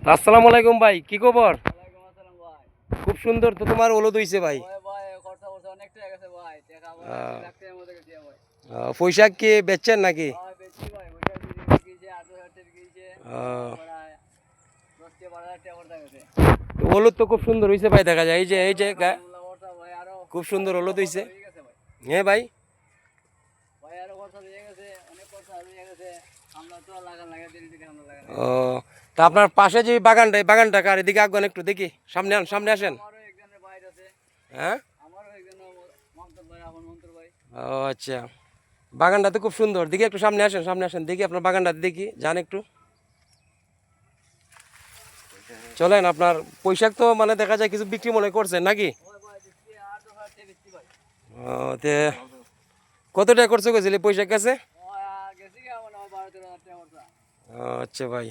আসসালামু আলাইকুম ভাই, কি খবর? খুব সুন্দর তো তোমার হলুদ হইছে ভাই। পয়সা কি বেচছেন নাকি? হলুদ তো খুব সুন্দর হইছে ভাই, দেখা যায় এই যে খুব সুন্দর হলুদ হইছে। হ্যাঁ ভাই, ও তা আপনার পাশে যে বাগানটা, এই বাগানটা কার? এদিকে আগুন একটু দেখি, সামনে আসেন। হ্যাঁ, ও আচ্ছা, বাগানটা তো খুব সুন্দর। দেখি একটু সামনে আসেন দেখি আপনার বাগানটা দেখি, যান একটু চলেন। আপনার পোশাক তো মানে দেখা যায় কিছু বিক্রি মনে করছেন নাকি? ও তে কত টাকা খরচ করেছিল এই পোশাক কাছে? আচ্ছা ভাই,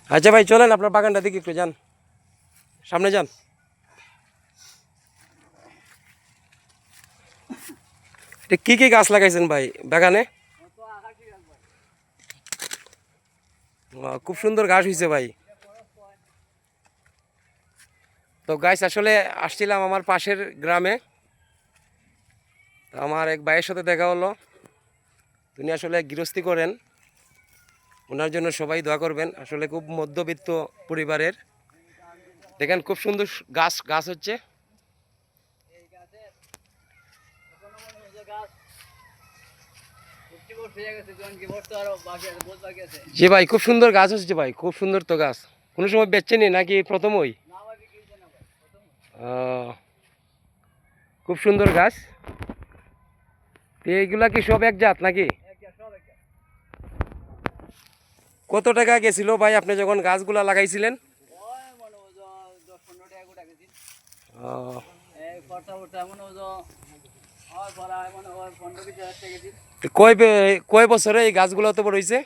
আচ্ছা ভাই চলেন আপনার বাগানটা দেখি একটু, যান সামনে যান। এটা কি কি গাছ লাগাইছেন ভাই বাগানে? খুব সুন্দর গাছ হয়েছে ভাই। তো গাছ আসলে আসছিলাম আমার পাশের গ্রামে, তো আমার এক ভাইয়ের সাথে দেখা হলো। তিনি আসলে গৃহস্থী করেন, ওনার জন্য সবাই দোয়া করবেন। আসলে খুব মধ্যবিত্ত পরিবারের। দেখেন খুব সুন্দর গাছ গাছ হচ্ছে। জি ভাই, খুব সুন্দর গাছ হচ্ছে ভাই, খুব সুন্দর তো গাছ। কোনো সময় বেচছেনি নাকি প্রথমই? আহ, খুব সুন্দর গাছ। তো এইগুলা কি সব এক জাত নাকি? কত টাকা গেছিল ভাই আপনি যখন গাছগুলা লাগাইছিলেন? আহ, তো কয় বছরে এই গাছগুলো তো বড় হয়েছে?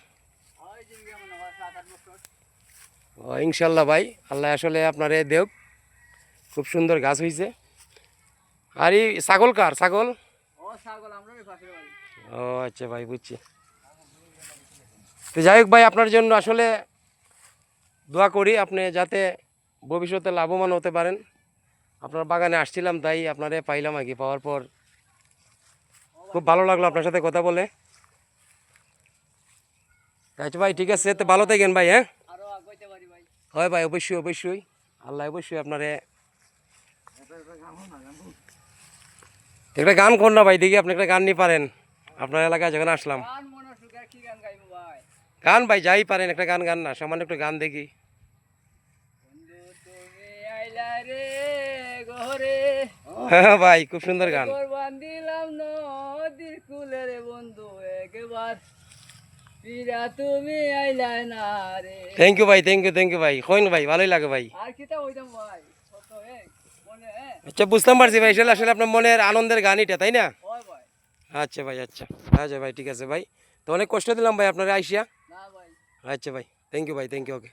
ইনশাল্লাহ ভাই, আল্লাহ আসলে আপনার এ দেব, খুব সুন্দর গাছ হয়েছে। আর এই ছাগল কার? ছাগল? ও আচ্ছা ভাই, বুঝছি। তো যাই হোক ভাই, আপনার জন্য আসলে দোয়া করি আপনি যাতে ভবিষ্যতে লাভবান হতে পারেন। আপনার বাগানে আসছিলাম তাই আপনারে পাইলাম আর কি, পাওয়ার পর খুব ভালো লাগলো আপনার সাথে কথা বলে। আচ্ছা ভাই, ঠিক আছে, তো ভালো থাকেন ভাই। হ্যাঁ, হয় ভাই, অবশ্যই অবশ্যই, আল্লাহ অবশ্যই আপনারে একটা গান কর না ভাই, দেখি আপনি একটা গান নিয়ে পারেন। আপনার এলাকায় যখন আসলাম, গান ভাই যাই পারেন, একটা গান গান না, সামান্য একটু গান দেখি। হ্যাঁ ভাই, খুব সুন্দর গান। থ্যাংক ইউ ভাই, থ্যাংক ইউ ভাই, কইন ভাই, ভালোই লাগে ভাই। আচ্ছা, বুঝতাম পারছি ভাই, আসলে আসলে আপনার মনের আনন্দের গান এটা, তাই না? আচ্ছা ভাই, আচ্ছা আচ্ছা ভাই, ঠিক আছে ভাই। তো অনেক কষ্ট দিলাম ভাই আপনারা আইসিয়া। আচ্ছা ভাই, থ্যাংক ইউ ভাই, থ্যাংক ইউ, ওকে।